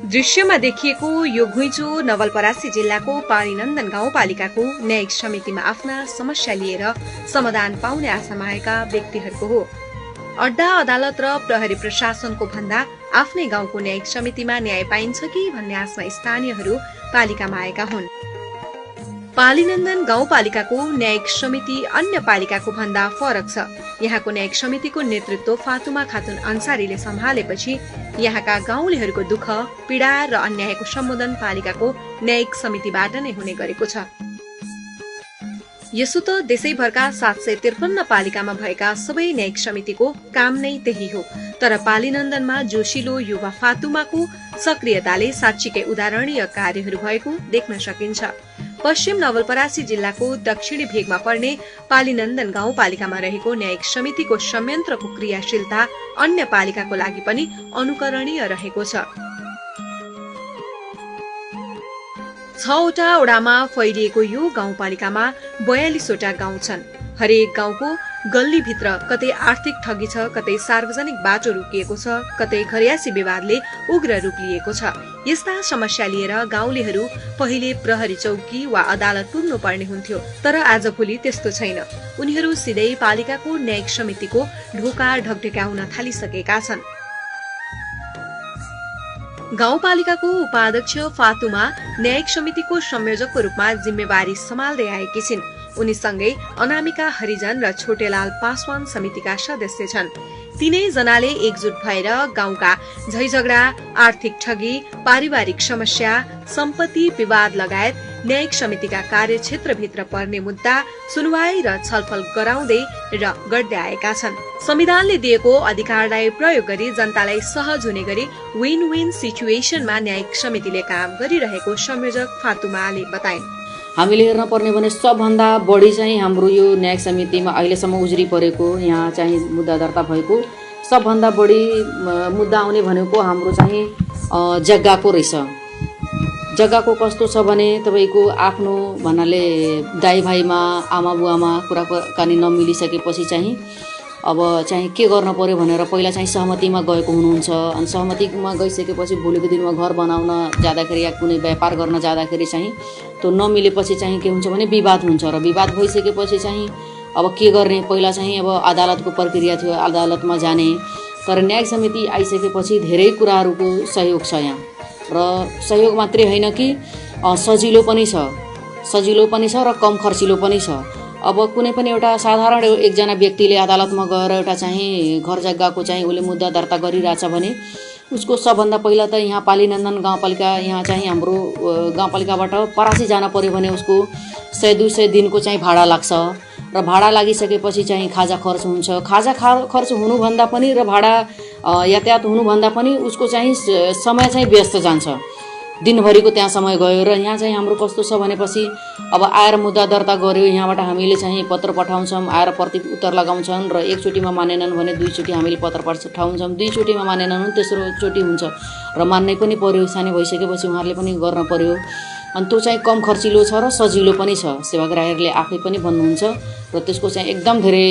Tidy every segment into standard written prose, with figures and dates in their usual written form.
दृश्यमा देखिएको यो घुइँचो नवलपरासी जिल्लाको पानीनन्दन गाउँपालिकाको न्यायिक समितिमा आफ्ना समस्या लिएर समाधान पाउने आशामा आएका व्यक्तिहरूको हो। अड्डा अदालत र प्रहरी प्रशासनको भन्दा आफ्नै गाउँको न्यायिक समितिमा न्याय पाइन्छ कि भन्ने आशमा स्थानीयहरू पालिकामा आएका हुन्। पालीनन्दन गाउँपालिकाको न्यायिक समिति अन्य पालिकाको भन्दा फरक छ। यहाँको न्यायिक समितिको नेतृत्व फातुमा खातुन अन्सारीले सम्हालेपछि यहाँका गाउँलेहरूको दुःख, पीडा र अन्यायको सम्बोधन पालिकाको न्यायिक समितिबाट नै हुने गरेको छ। यसो त देशैभरका 753 पालिकामा भएका सबै न्यायिक समितिको काम नै त्यही हो। तर पालीनन्दनमा जोशिलो युवा फातुमाको सक्रियताले साँच्चीकै उदाहरणीय कार्यहरू भएको देख्न सकिन्छ। पश्चिम नवलपरासी जिल्लाको दक्षिणी भेगमा पर्ने पालीनन्दन गाउँपालिकामा रहेको न्यायिक समितिको संयन्त्रको क्रियाशीलता अन्य पालिकाको लागि पनि अनुकरणीय रहेको छ। 6 वटा वडामा फैलिएको यो गाउँपालिकामा 42 वटा गाउँ छन्। हरेक गाउँको गल्लीभित्र कतै आर्थिक ठगी छ, कतै सार्वजनिक बाटो रोकिएको छ, कतै घरियासी विवादले उग्र रूप लिएको छ। यस्ता समस्या लिएर गाउँलेहरू पहिले प्रहरी चौकी वा अदालत पुग्नु पर्ने हुन्थ्यो, तर आजभोलि त्यस्तो छैन। उनीहरू सिधै पालिकाको न्यायिक समितिको ढोका ढकढकाउन थालिसकेका छन्। गाउँपालिकाको उपाध्यक्ष फातुमा न्यायिक समितिको संयोजकको रूपमा जिम्मेवारी सम्हाल्दै आएकी छिन्। उनीसँगै अनामिका हरिजन र छोटेलाल पासवान समितिका सदस्य छन्। तीनै जनाले एकजुट भएर गाउँका झैझगडा, आर्थिक ठगी, पारिवारिक समस्या, सम्पत्ति विवाद लगायत न्यायिक समितिका कार्यक्षेत्रभित्र पर्ने मुद्दा सुनवाई र छलफल गराउँदै र गर्दै आएका छन्। संविधानले दिएको अधिकारलाई प्रयोग गरी जनतालाई सहज हुने गरी विन विन सिचुएसनमा न्यायिक समितिले काम गरिरहेको संयोजक फातुमाले बताइन्। हामीले हेर्न पर्ने भने सबभन्दा बढी चाहिँ हाम्रो यो न्यायिक समितिमा अहिलेसम्म उजुरी परेको, यहाँ चाहिँ मुद्दा दर्ता भएको सबभन्दा बढी मुद्दा आउने भनेको हाम्रो चाहिँ जग्गाको रहेछ। जग्गाको कस्तो छ भने तपाईँको आफ्नो भन्नाले दाइ भाइमा, आमा बुवामा कुराकानी नमिलिसकेपछि चाहिँ अब चाहिँ के गर्न पर्यो भनेर पहिला चाहिँ सहमतिमा गएको हुनुहुन्छ। अनि सहमतिमा गइसकेपछि भोलिको दिनमा घर बनाउन जाँदाखेरि या कुनै व्यापार गर्न जाँदाखेरि चाहिँ त्यो नमिलेपछि चाहिँ के हुन्छ भने विवाद हुन्छ। र विवाद भइसकेपछि चाहिँ अब के गर्ने, पहिला चाहिँ अब अदालतको प्रक्रिया थियो, अदालतमा जाने। तर न्यायिक समिति आइसकेपछि धेरै कुराहरूको सहयोग छ यहाँ। र सहयोग मात्रै होइन कि सजिलो पनि छ र कम खर्चिलो पनि छ। अब कुनै पनि एउटा साधारण एकजना व्यक्तिले अदालतमा गएर एउटा चाहिँ घर जग्गाको चाहिँ उसले मुद्दा दर्ता गरिरहेछ भने उसको सबभन्दा पहिला त यहाँ पालीनन्दन गाउँपालिका, यहाँ चाहिँ हाम्रो गाउँपालिकाबाट परासी जान पर्यो भने उसको 100-200 दिनको चाहिँ भाडा लाग्छ। र भाडा लागिसकेपछि चाहिँ खाजा खर्च हुन्छ। खाजा खर्च हुनुभन्दा पनि र भाडा यातायात हुनुभन्दा पनि उसको चाहिँ समय चाहिँ व्यस्त जान्छ। दिनभरिको त्यहाँ समय गयो। र यहाँ चाहिँ हाम्रो कस्तो छ भनेपछि अब आएर मुद्दा दर्ता गर्यो, यहाँबाट हामीले चाहिँ पत्र पठाउँछौँ, आएर प्रति उत्तर लगाउँछन्। र एकचोटिमा मानेनन् भने 2 चोटि हामीले पत्र पठाउँछौँ, 2 चोटिमा मानेनन् भने तेस्रो चोटि हुन्छ। र मान्नै पनि पर्यो, सानै भइसकेपछि उहाँहरूले पनि गर्न पर्यो। अनि त्यो चाहिँ कम खर्चिलो छ र सजिलो पनि छ। सेवाग्राहीहरूले आफै पनि भन्नुहुन्छ र त्यसको चाहिँ एकदम धेरै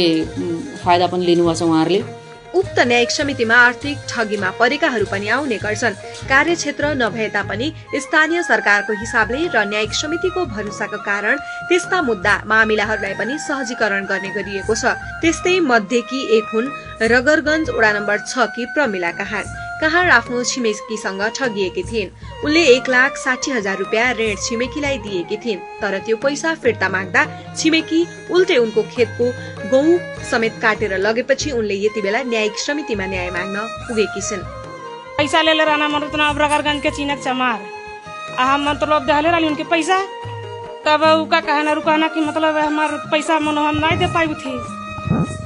फाइदा पनि लिनुभएको छ उहाँहरूले। उक्त न्यायिक समितिमा आर्थिक ठगीमा परेकाहरू पनि आउने गर्छन्। कार्यक्षेत्र नभए तापनि स्थानीय सरकारको हिसाबले र न्यायिक समितिको भरोसाको कारण त्यस्ता मुद्दा मामिलाहरूलाई पनि सहजीकरण गर्ने गरिएको छ। त्यस्तै मध्येकी एक हुन् रगरगञ्ज वडा नम्बर 6 की प्रमिला कहाँ आफ्नो छिमेकीसँग ठगिएकी थिइन्। उनले 1,60,000 रुपियाँ ऋण छिमेकीलाई दिएकी थिइन्। तर त्यो पैसा फिर्ता माग्दा छिमेकी उल्टे उनको खेतको गहुँ समेत काटेर लगेपछि उनले यति बेला न्यायिक समितिमा न्याय माग्न पुगेकी छिन्। पैसा ले रहना मतलब रगरगंज के चिनक चमार मतलब दहले रही उनके पैसा तब उ का कहना रुकाना कि मतलब हमार पैसा मन हम नहीं दे पाई थी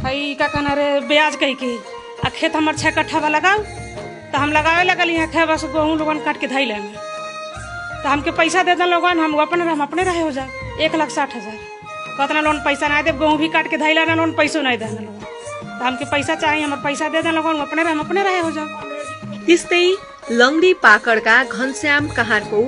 हई का कहना रे ब्याज कह के आ खेत हमार 6 कट्ठा वाला लगाओ तो हम लगावे लगल यहाँ खे बस गेहूँ लोगन काट के धैल में तो हमके पैसा दे दें लोगन हम अपने रहे हो जाए 1,60,000 कतना लोन पैसा नहीं दे गेहूँ भी काट के धैल ना लोन पैसों नहीं देना लोगन तो हमके पैसा चाहिए हमारे पैसा दे दें लोगन अपने रहे हो जाए। त्यस्तै लङ्डी पाकडका घनश्याम कहाँको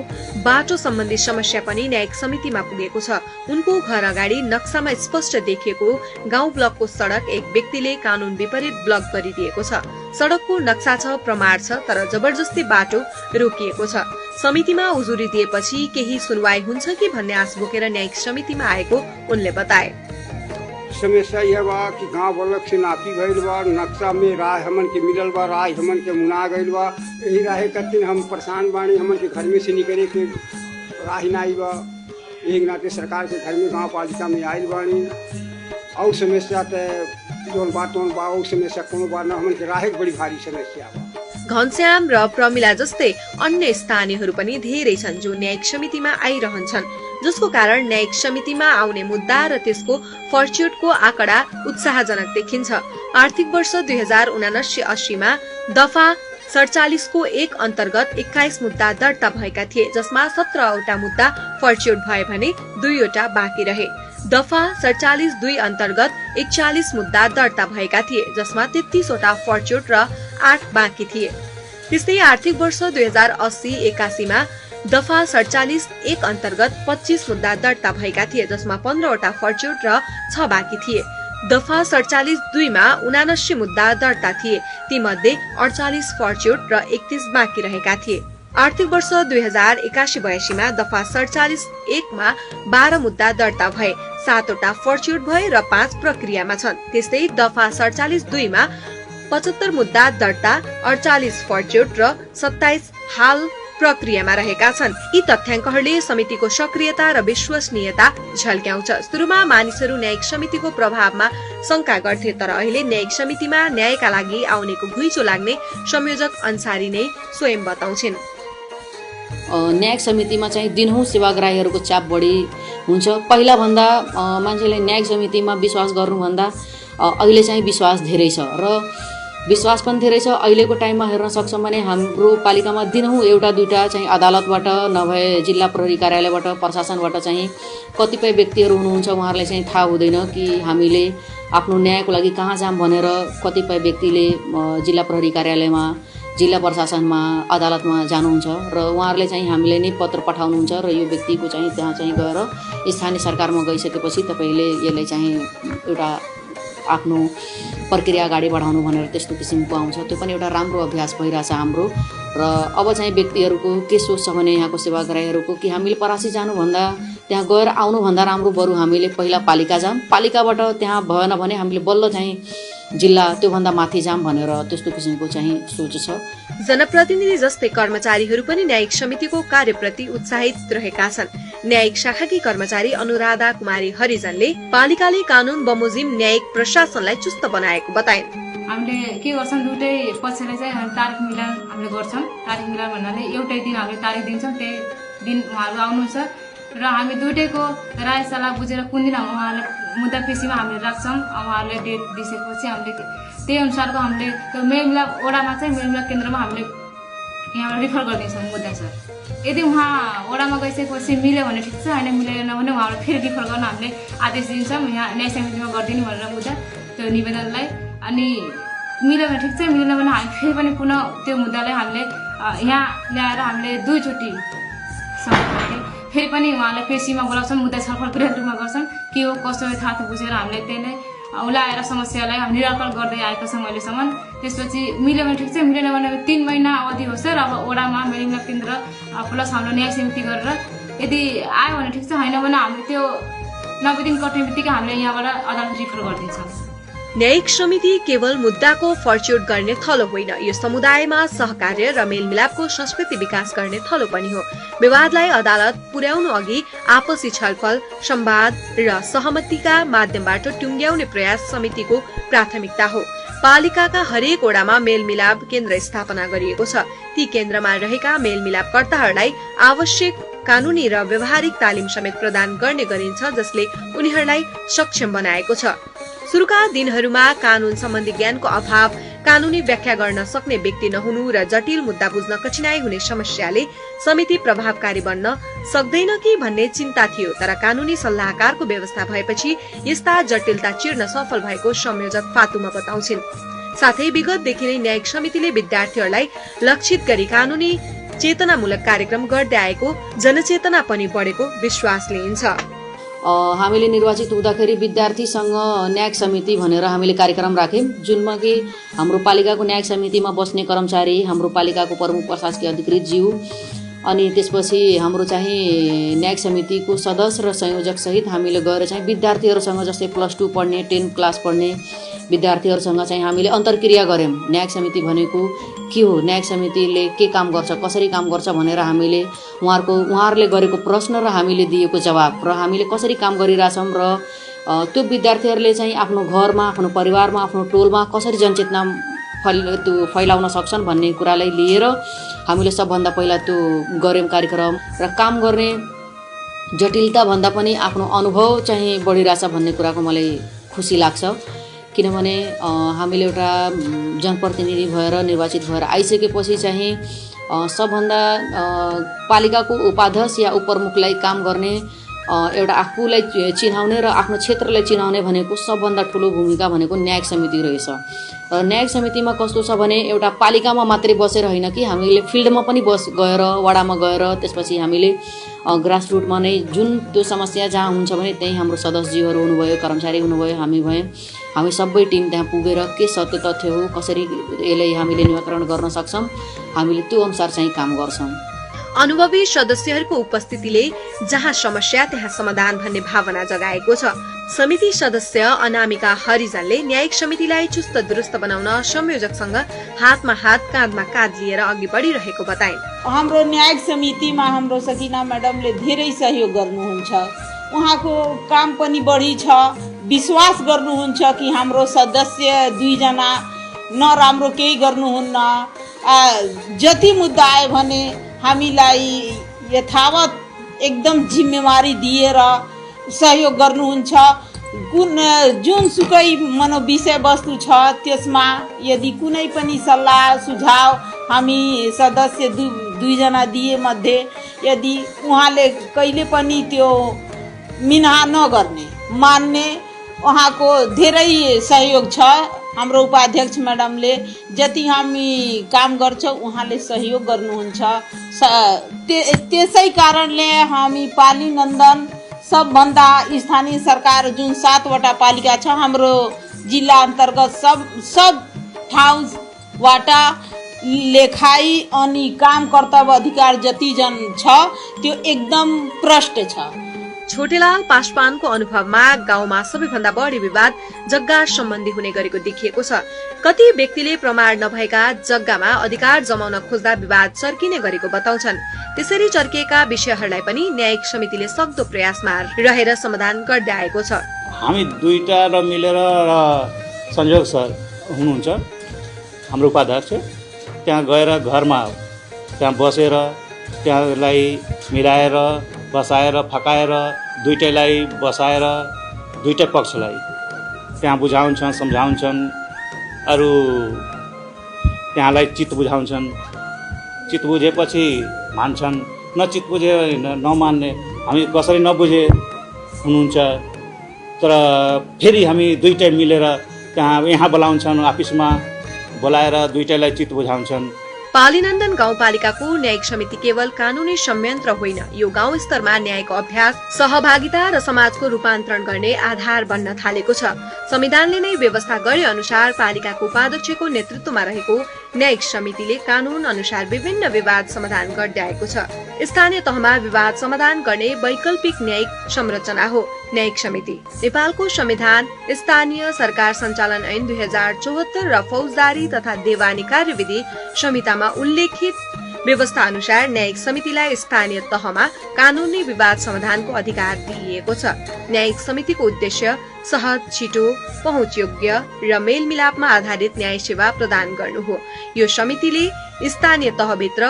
बाटो सम्बन्धी समस्या पनि न्यायिक समितिमा पुगेको छ। उनको घर अगाडि नक्सामा स्पष्ट देखिएको गाउँ ब्लकको सड़क एक व्यक्तिले कानून विपरीत ब्लक गरिदिएको छ। सड़कको नक्सा छ, प्रमाण छ, तर जबरजस्ती बाटो रोकिएको छ। समितिमा उजुरी दिएपछि केही सुनवाई हुन्छ कि भन्ने आश बोकेर न्यायिक समितिमा आएको उनले बताए। समस्या यह बा कि गाँव वालक से नापी गईल बा, नक्शा में राय हमन के मिलल बा, राय हमन के मुना गईल बा। यही राय करते हम परेशान बानी, हमन के घर में से निकले के राह नहीं बा। एक नाते सरकार के घर में गाँव पालिका में आयल बानी और समस्या तो बा समस्या कोनो बार न हमन के राह बड़ी भारी समस्या बा। घनश्याम र प्रमिला जस्तै अन्य स्थानीयहरू पनि धेरै छन् जो न्यायिक समितिमा आइरहन्छन्, जसको कारण न्यायिक समितिमा आउने मुद्दा र त्यसको फर्च्युटको आँकडा उत्साहजनक देखिन्छ। आर्थिक वर्ष 2079-80 मा दफा 47 को 1 अन्तर्गत 21 मुद्दा दर्ता भएका थिए, जसमा 17वटा मुद्दा फर्च्युट भए भने 2वटा बाँकी रहे। दफा 47(2) अन्तर्गत 41 मुद्दा दर्ता भएका थिए, जसमा 33वटा फर्च्युट र 8 बाँकी थिए। त्यस्तै आर्थिक वर्ष 2080-81 मा दफा 47(1) अन्तर्गत 25 मुद्दा दर्ता भएका थिए, जसमा 15वटा फर्च्युट र 6 बाँकी थिए। दफा 47(2) मा 79 मुद्दा दर्ता थिए, तीमध्ये 48 फर्च्युट र 31 बाँकी रहेका थिए। आर्थिक वर्ष 2081-82 मा दफा 47(1) मा 12 मुद्दा दर्ता भए, 7वटा फर्च्युट भए र 5 प्रक्रियामा छन्। त्यस्तै दफा 47(2) मा 75 मुद्दा दर्ता, 48 फर्च्युट र 27 हाल प्रक्रियामा रहेका छन्। यी तथ्याङ्कहरूले समितिको सक्रियता र विश्वसनीयता झल्क्याउँछ। सुरुमा मानिसहरू न्यायिक समितिको प्रभावमा शंका गर्थे, तर अहिले न्यायिक समितिमा न्यायका लागि आउनेको घुइँचो लाग्ने संयोजक अन्सारी नै स्वयं बताउँछिन्। न्यायिक समितिमा चाहिँ दिनहुँ सेवाग्राहीहरूको चाप बढी हुन्छ। पहिला भन्दा मान्छेले न्यायिक समितिमा विश्वास गर्नुभन्दा अहिले चाहिँ विश्वास धेरै छ र विश्वास पनि धेरै छ। अहिलेको टाइममा हेर्न सक्छौँ भने हाम्रो पालिकामा दिनहुँ एउटा दुईटा चाहिँ अदालतबाट नभए जिल्ला प्रहरी कार्यालयबाट प्रशासनबाट चाहिँ कतिपय व्यक्तिहरू हुनुहुन्छ, उहाँहरूलाई चाहिँ थाहा हुँदैन कि हामीले आफ्नो न्यायको लागि कहाँ जाम भनेर कतिपय व्यक्तिले जिल्ला प्रहरी कार्यालयमा, जिल्ला प्रशासनमा, अदालतमा जानुहुन्छ र उहाँहरूले चाहिँ हामीले नै पत्र पठाउनुहुन्छ र यो व्यक्तिको चाहिँ त्यहाँ चाहिँ गएर स्थानीय सरकारमा गइसकेपछि तपाईँले यसलाई चाहिँ एउटा आफ्नो प्रक्रिया अगाडि बढाउनु भनेर त्यस्तो किसिमको आउँछ। त्यो पनि एउटा राम्रो अभ्यास भइरहेछ हाम्रो। र अब चाहिँ व्यक्तिहरूको के सोच छ भने यहाँको सेवाग्राहीहरूको कि हामीले परासी जानुभन्दा त्यहाँ गएर आउनुभन्दा राम्रो बरु हामीले पहिला पालिका जाम, पालिकाबाट त्यहाँ भएन भने हामीले बल्ल चाहिँ जिल्ला त्योभन्दा माथि जाम भनेर त्यस्तो किसिमको चाहिँ सोच छ। जनप्रतिनिधि जस्तै कर्मचारीहरू पनि न्यायिक समितिको कार्यप्रति उत्साहित रहेका छन्। न्यायिक शाखाकी कर्मचारी अनुराधा कुमारी हरिजनले पालिकाले कानून बमोजिम न्यायिक प्रशासनलाई चुस्त बनाएको बताइन्। हामीले के गर्छौँ, दुईटै पक्षले चाहिँ तारिख मिलान हामीले गर्छौँ। तारिख मिलान भन्नाले एउटै दिन हामीले तारिख दिन्छौँ, त्यही दिन उहाँहरू आउनुहुन्छ र हामी दुईटैको राय सल्लाह बुझेर कुन दिन उहाँहरूले मुद्दा पेशीमा हामीले राख्छौँ। उहाँहरूले डेट दिइसकेपछि हामीले त्यही अनुसारको हामीले त्यो मेलमिलाप वडामा चाहिँ मेलमिलाप केन्द्रमा हामीले यहाँबाट रिफर गरिदिन्छौँ मुद्दा सर। यदि उहाँ वडामा गइसकेपछि मिल्यो भने ठिक छ, होइन मिलेन भने उहाँलाई फेरि रिफर गर्न हामीले आदेश दिन्छौँ यहाँ न्याय समितिमा गरिदिनु भनेर मुद्दा त्यो निवेदनलाई। अनि मिल्यो भने ठिक छ, मिलेन भने हामी फेरि पनि पुनः त्यो मुद्दालाई हामीले यहाँ ल्याएर हामीले दुईचोटि फेरि पनि उहाँलाई पेशीमा बोलाउँछौँ, मुद्दा छलफल वृहत रूपमा गर्छौँ। के हो कसो हो थाहा बुझेर हामीले त्यसलाई उलाएर समस्यालाई हामी निराकरण गर्दै आएका छौँ अहिलेसम्म। त्यसपछि मिल्यो भने ठिक छ, मिलेन भने 3 महिना अवधि हो सर। अब वडामा मेलमिलाप केन्द्र प्लस हाम्रो न्याय समिति गरेर यदि आयो भने ठिक छ, होइन भने हामीले त्यो 90 दिन कट्ने बित्तिकै हामीले यहाँबाट अदालत रिफर गरिदिन्छौँ। न्यायिक समिति केवल मुद्दाको फर्च्युट गर्ने थलो होइन, यो समुदायमा सहकार्य र मेलमिलापको संस्कृति विकास गर्ने थलो पनि हो। विवादलाई अदालत पुर्याउनु अघि आपसी छलफल, संवाद र सहमतिका माध्यमबाट टुङ्ग्याउने प्रयास समितिको प्राथमिकता हो। पालिकाका हरेक वडामा मेलमिलाप केन्द्र स्थापना गरिएको छ। ती केन्द्रमा रहेका मेलमिलापकर्ताहरूलाई आवश्यक कानूनी र व्यवहारिक तालिम समेत प्रदान गर्ने गरिन्छ, जसले उनीहरूलाई सक्षम बनाएको छ। सुरुका दिनहरूमा कानून सम्बन्धी ज्ञानको अभाव, कानूनी व्याख्या गर्न सक्ने व्यक्ति नहुनु र जटिल मुद्दा बुझ्न कठिनाई हुने समस्याले समिति प्रभावकारी बन्न सक्दैन कि भन्ने चिन्ता थियो। तर कानूनी सल्लाहकारको व्यवस्था भएपछि यस्ता जटिलता चिर्न सफल भएको संयोजक फातुमा बताउँछिन्। साथै विगतदेखि नै न्यायिक समितिले विद्यार्थीहरूलाई लक्षित गरी कानूनी चेतनामूलक कार्यक्रम गर्दै आएको, जनचेतना पनि बढेको विश्वास लिइन्छ। हामीले निर्वाचित हुँदाखेरि विद्यार्थीसँग न्यायिक समिति भनेर हामीले कार्यक्रम राख्यौँ, जुनमा कि हाम्रो पालिकाको न्यायिक समितिमा बस्ने कर्मचारी, हाम्रो पालिकाको प्रमुख प्रशासकीय अधिकृत ज्यू, अनि त्यसपछि हाम्रो चाहिँ न्यायिक समितिको सदस्य र संयोजक सहित हामीले गएर चाहिँ विद्यार्थीहरूसँग, जस्तै +2 पढ्ने, 10 क्लास पढ्ने विद्यार्थीहरूसँग चाहिँ हामीले अन्तर्क्रिया गऱ्यौँ। न्यायिक समिति भनेको के हो, न्यायिक समितिले के काम गर्छ, कसरी काम गर्छ भनेर हामीले उहाँहरूले गरेको प्रश्न र हामीले दिएको जवाब र हामीले कसरी काम गरिरहेछौँ र त्यो विद्यार्थीहरूले चाहिँ आफ्नो घरमा, आफ्नो परिवारमा, आफ्नो टोलमा कसरी जनचेतना फैलाउन सक्छन् भन्ने कुरालाई लिएर हामीले सबभन्दा पहिला त्यो गऱ्यौँ कार्यक्रम। र काम गर्ने जटिलता भन्दा पनि आफ्नो अनुभव चाहिँ बढिरहेछ भन्ने कुराको मलाई खुसी लाग्छ, किनभने हामीले एउटा जनप्रतिनिधि भएर निर्वाचित भएर आइसकेपछि चाहिँ सबभन्दा पालिकाको उपाध्यक्ष या उपप्रमुखलाई काम गर्ने, एउटा आफूलाई चिनाउने र आफ्नो क्षेत्रलाई चिनाउने भनेको सबभन्दा ठुलो भूमिका भनेको न्यायिक समिति रहेछ। र न्यायिक समितिमा कस्तो छ भने एउटा पालिकामा मात्रै बसेर होइन कि हामीले फिल्डमा पनि गएर, वडामा गएर, त्यसपछि हामीले ग्रासरुटमा नै जुन त्यो समस्या जहाँ हुन्छ भने त्यहीँ हाम्रो सदस्यजीहरू हुनुभयो, कर्मचारी हुनुभयो, हामी सबै टिम त्यहाँ पुगेर के सत्य तथ्य हो, कसरी यसलाई हामीले निराकरण गर्न सक्छौँ, हामीले त्यो अनुसार चाहिँ काम गर्छौँ। अनुभवी सदस्यहरूको उपस्थितिले जहाँ समस्या त्यहाँ समाधान भन्ने भावना जगाएको छ। समिति सदस्य अनामिका हरिजनले न्यायिक समितिलाई चुस्त दुरुस्त बनाउन संयोजकसँग हातमा हात, काँधमा काँध लिएर अघि बढिरहेको बताइन्। हाम्रो न्यायिक समितिमा हाम्रो सकिना म्याडमले धेरै सहयोग गर्नुहुन्छ। उहाँको काम पनि बढी छ। विश्वास गर्नुहुन्छ कि हाम्रो सदस्य 2 जना नराम्रो केही गर्नुहुन्न। जति मुद्दा आयो भने हामीलाई यथावत एकदम जिम्मेवारी दिएर सहयोग गर्नुहुन्छ। जुनसुकै विषयवस्तु छ त्यसमा यदि कुनै पनि सल्लाह सुझाव हामी सदस्य 2 जना दिए मध्ये यदि उहाँले कहिले पनि त्यो मिना नगर्ने, मान्ने, उहाँको धेरै सहयोग छ। हाम्रो उपाध्यक्ष म्याडमले जति हामी काम गर्छौँ उहाँले सहयोग गर्नुहुन्छ। त्यसै कारणले हामी पाली नन्दन सबभन्दा स्थानीय सरकार जुन 7वटा पालिका छ हाम्रो जिल्ला अन्तर्गत सब ठाउँबाट लेखाइ अनि काम कर्तव्य अधिकार जति जन छ त्यो एकदम प्रष्ट छ। छोटेलाल पासवानको अनुभवमा गाउँमा सबैभन्दा बढी विवाद जग्गा सम्बन्धी हुने गरेको देखिएको छ। कति व्यक्तिले प्रमाण नभएका जग्गामा अधिकार जमाउन खोज्दा विवाद चर्किने गरेको बताउँछन्। त्यसरी चर्किएका विषयहरूलाई पनि न्यायिक समितिले सक्दो प्रयासमा रहेर समाधान गर्दै आएको छ। हामी 2टा र मिलेर संयोजक सर हुनुहुन्छ, हाम्रो उपाध्यक्ष, त्यहाँ गएर घरमा त्यहाँ बसेर त्यहाँलाई मिलाएर बसाएर फकाएर दुईटैलाई बसाएर दुईटै पक्षलाई त्यहाँ बुझाउँछन्, सम्झाउँछन्, अरू त्यहाँलाई चित्त बुझाउँछन्। चित्त बुझेपछि मान्छन्, नचित्त बुझे नमान्ने, हामी कसरी नबुझे हुनुहुन्छ। तर फेरि हामी दुईटै मिलेर त्यहाँ यहाँ बोलाउँछन्, अफिसमा बोलाएर दुईटैलाई चित्त बुझाउँछन्। पालीनन्दन गाउँपालिकाको न्यायिक समिति केवल कानूनी संयन्त्र होइन, यो गाउँ स्तरमा न्यायको अभ्यास, सहभागिता र समाजको रूपान्तरण गर्ने आधार बन्न थालेको छ। संविधानले नै व्यवस्था गरे अनुसार पालिकाको उपाध्यक्षको नेतृत्वमा रहेको न्यायिक समितिले कानून अनुसार विभिन्न विवाद समाधान गर्दै आएको छ। स्थानीय तहमा विवाद समाधान गर्ने वैकल्पिक न्यायिक संरचना हो न्यायिक समिति। नेपालको संविधान, स्थानीय सरकार सञ्चालन ऐन 2074 र फौजदारी तथा देवानी कार्यविधि संहितामा उल्लेखित व्यवस्था अनुसार न्यायिक समितिलाई स्थानीय तहमा कानूनी विवाद समाधानको अधिकार दिइएको छ। न्यायिक समितिको उद्देश्य सहज, छिटो, पहुँचयोग्य र मेलमिलापमा आधारित न्याय सेवा प्रदान गर्नु हो। यो समितिले स्थानीय तहभित्र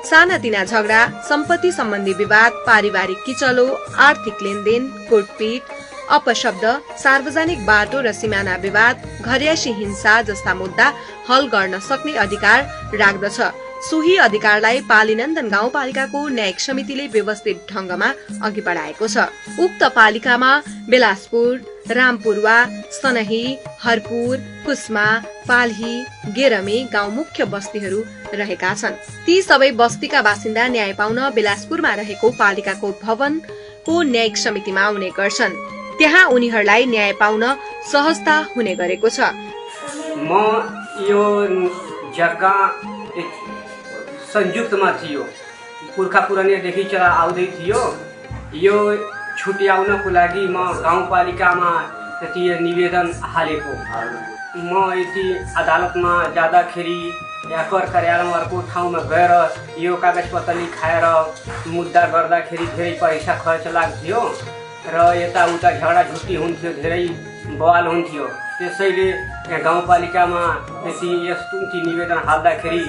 सानातिना झगडा, सम्पत्ति सम्बन्धी विवाद, पारिवारिक किचलो, आर्थिक लेनदेन, कुटपिट, अपशब्द, सार्वजनिक बाटो र सिमाना विवाद, घरयासी हिंसा जस्ता मुद्दा हल गर्न सक्ने अधिकार राख्दछ। सोही अधिकारलाई पालीनन्दन गाउँपालिकाको न्यायिक समितिले व्यवस्थित ढंगमा अघि बढाएको छ। उक्त पालिकामा बेलासपुर, रामपुरवा, सनही, हरपुर, कुस्मा, पाल्ही, गेरमे गाउँ मुख्य बस्तीहरू रहेका छन्। ती सबै बस्तीका बासिन्दा न्याय पाउन बेलासपुरमा रहेको पालिकाको भवनको न्यायिक समितिमा आउने गर्छन्। त्यहाँ उनीहरूलाई न्याय पाउन सहजता हुने गरेको छ। म यो जग्गा संयुक्तमा थियो, पुर्खा पुरानेदेखि चला आउँदै थियो। यो छुट्याउनको लागि म गाउँपालिकामा त्यति निवेदन हालेको। म यति अदालतमा जाँदाखेरि या कर कार्यालयमा अर्को ठाउँमा गएर यो कागजपत्र लिखाएर मुद्दा गर्दाखेरि धेरै पैसा खर्च लाग्थ्यो र यताउता झगडा झुटी हुन्थ्यो, धेरै बवाल हुन्थ्यो। त्यसैले गाउँपालिकामा यति यस्तो निवेदन हाल्दाखेरि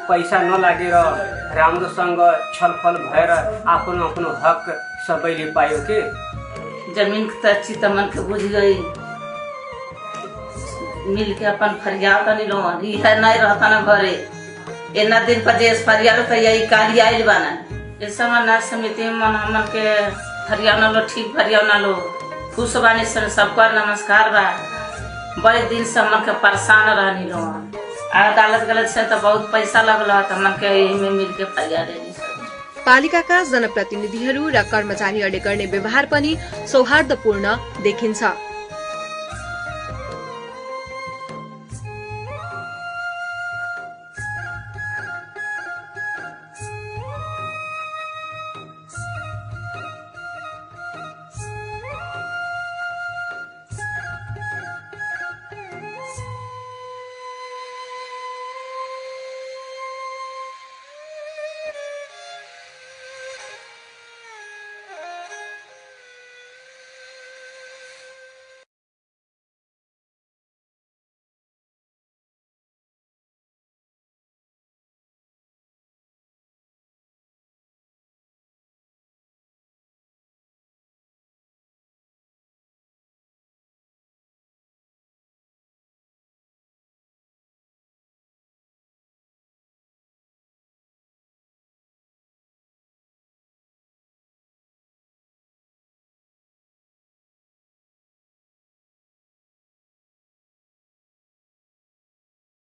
पैसा नलागेर राम्रोसँग छलफल भएर आफ्नो आफ्नो हक सबैले पायो के। जमीन त चित्त मन के बुझ गई, मिल के अपन फरियाद नहीं लो, नहीं रहता ना घरे। इतना दिन पर जे फरियाद तो यही काली आइल बाना। इस समय न्याय समिति मन हमन के फरियाद ना लो, ठीक फरियाद ना लो, खुश बानी सबको नमस्कार बा। बड़े दिन से मन के परेशान रहनी लो, अदालत गलत से तो बहुत पैसा लगल, तो मन के यही में मिल के फरियाद देनी। पालिकाका जनप्रतिनिधिहरू र कर्मचारीहरूले गर्ने व्यवहार पनि सौहार्दपूर्ण देखिन्छ।